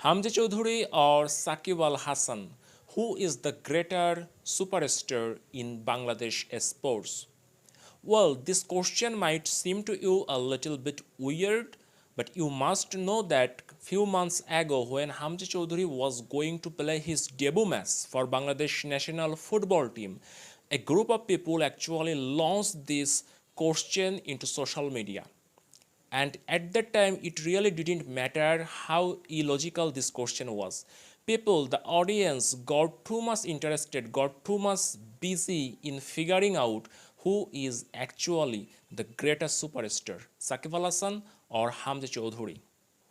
Hamza Chowdhury or Shakib Al Hasan, who is the greater superstar in Bangladesh sports? Well, this question might seem to you a little bit weird, but you must know that few months ago when Hamza Chowdhury was going to play his debut match for Bangladesh national football team, a group of people actually launched this question into social media. And at that time, it really didn't matter how illogical this question was. People, the audience, got too much interested, got too much busy in figuring out who is actually the greatest superstar, Shakib Al Hasan or Hamza Chowdhury.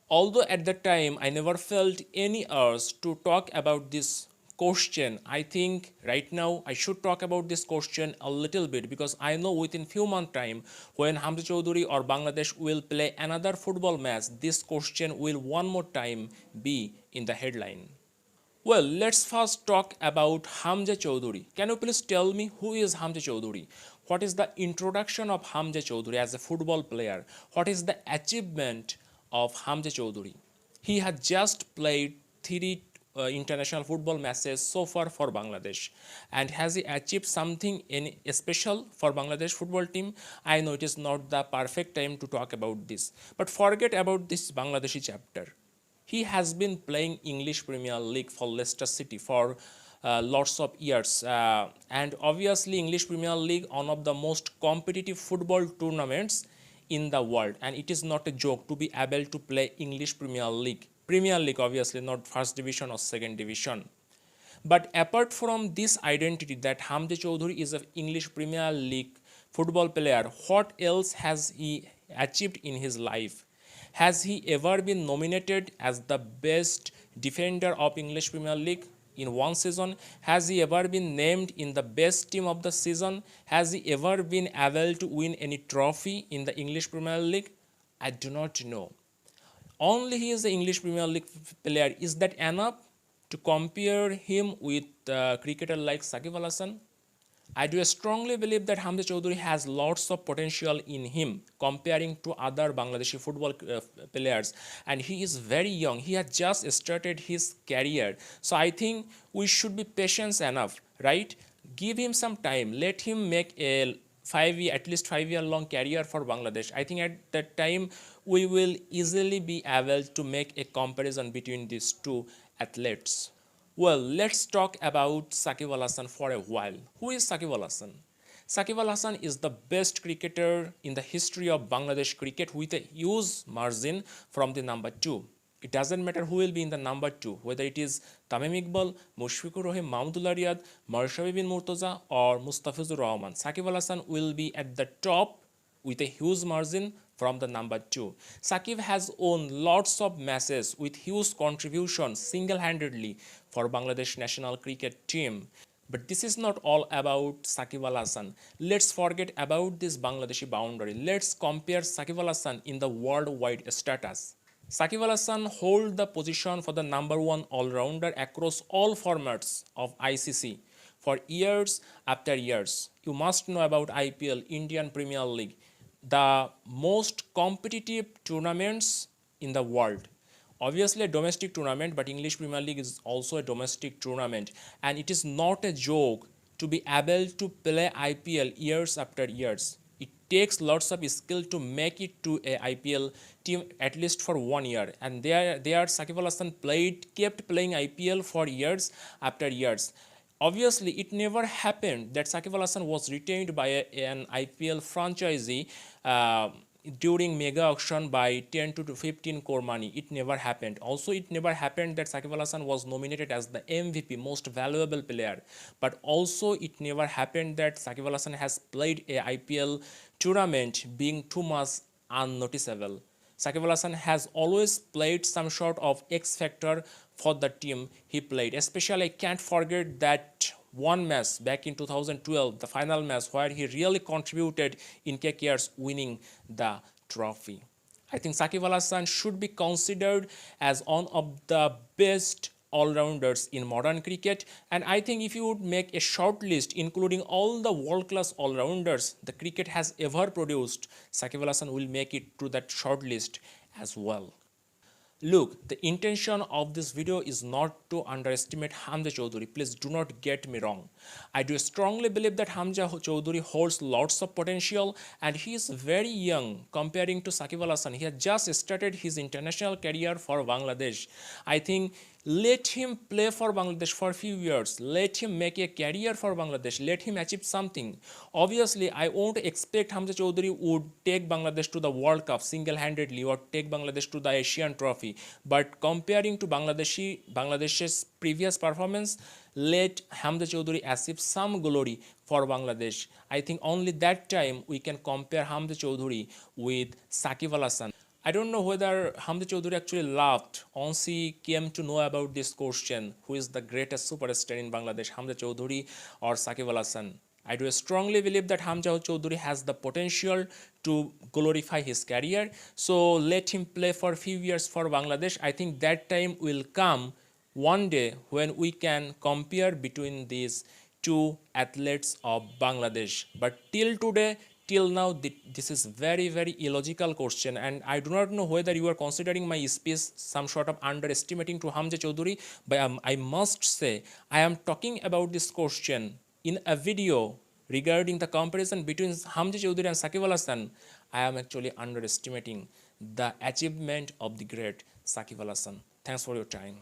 Although at that time I never felt any urge to talk about this question, I think right now I should talk about this question a little bit because I know within few months time when Hamza Chowdhury or Bangladesh will play another football match, this question will one more time be in the headline. Well, let's first talk about Hamza Chowdhury. Can you please tell me who is Hamza Chowdhury? What is the introduction of Hamza Chowdhury as a football player? What is the achievement of Hamza Chowdhury? He had just played three international football matches so far for Bangladesh. And has he achieved something in special for Bangladesh football team? I know it is not the perfect time to talk about this. But forget about this Bangladeshi chapter. He has been playing English Premier League for Leicester City for lots of years, and obviously English Premier League one of the most competitive football tournaments in the world, and it is not a joke to be able to play English Premier League. Premier League obviously not first division or second division. But apart from this identity that Hamza Chowdhury is an English Premier League football player, what else has he achieved in his life? Has he ever been nominated as the best defender of English Premier League in one season? Has he ever been named in the best team of the season? Has he ever been able to win any trophy in the English Premier League? I do not know. Only he is the English Premier League player. Is that enough to compare him with cricketer like Shakib Al Hasan? I do strongly believe that Hamza Chowdhury has lots of potential in him comparing to other Bangladeshi football players, and he is very young. He has just started his career, so I think we should be patient enough, right? Give him some time. Let him make a at least 5 year long career for Bangladesh. I think at that time we will easily be able to make a comparison between these two athletes. Well, let's talk about Shakib Al Hasan for a while. Who is Shakib Al Hasan? Shakib Al Hasan is the best cricketer in the history of Bangladesh cricket with a huge margin from the number 2. It doesn't matter who will be in the number 2, whether it is Tamim Iqbal, Mushfiqur Rahim, Mahmudullah Riyad, Marshabi bin Murtaza or Mustafizur Rahman. Shakib Al Hasan will be at the top with a huge margin from the number 2. Shakib has won lots of matches with huge contributions single-handedly for Bangladesh national cricket team. But this is not all about Shakib Al Hasan. Let's forget about this Bangladeshi boundary. Let's compare Shakib Al Hasan in the worldwide status. Shakib Al Hasan holds the position for the number 1 all-rounder across all formats of ICC for years after years. You must know about IPL, Indian Premier League, the most competitive tournaments in the world. Obviously a domestic tournament, but English Premier League is also a domestic tournament, and it is not a joke to be able to play IPL years after years. It takes lots of skill to make it to a IPL team at least for 1 year, and there Shakib Al Hasan kept playing IPL for years after years. Obviously, it never happened that Shakib Al Hasan was retained by an IPL franchisee during mega auction by 10 to 15 crore money. It never happened. Also, it never happened that Shakib Al Hasan was nominated as the MVP, most valuable player. But also, it never happened that Shakib Al Hasan has played a IPL tournament being too much unnoticeable. Shakib Al Hasan has always played some sort of X factor for the team he played. Especially, I can't forget that one match back in 2012, the final match where he really contributed in KKR's winning the trophy. I think Shakib Al Hasan should be considered as one of the best all-rounders in modern cricket, and I think if you would make a short list including all the world-class all-rounders the cricket has ever produced, Shakib Al Hasan will make it to that short list as well. Look, the intention of this video is not to underestimate Hamza Chowdhury. Please do not get me wrong. I do strongly believe that Hamza Chowdhury holds lots of potential and he is very young comparing to Shakib Al Hasan. He has just started his international career for Bangladesh. I think let him play for Bangladesh for a few years. Let him make a career for Bangladesh. Let him achieve something. Obviously, I won't expect Hamza Chowdhury would take Bangladesh to the World Cup single-handedly or take Bangladesh to the Asian Trophy. But comparing to Bangladesh's previous performance, let Hamza Chowdhury achieve some glory for Bangladesh. I think only that time we can compare Hamza Chowdhury with Shakib Al Hasan. I don't know whether Hamza Chowdhury actually laughed once he came to know about this question, who is the greatest superstar in Bangladesh, Hamza Chowdhury or Shakib Al Hasan. I do strongly believe that Hamza Chowdhury has the potential to glorify his career. So let him play for a few years for Bangladesh. I think that time will come one day when we can compare between these two athletes of Bangladesh. But till today, till now, this is very illogical question, and I do not know whether you are considering my speech some sort of underestimating to Hamza Chowdhury, but I must say I am talking about this question in a video regarding the comparison between Hamza Chowdhury and Shakib Al Hasan. I am actually underestimating the achievement of the great Shakib Al Hasan. Thanks for your time.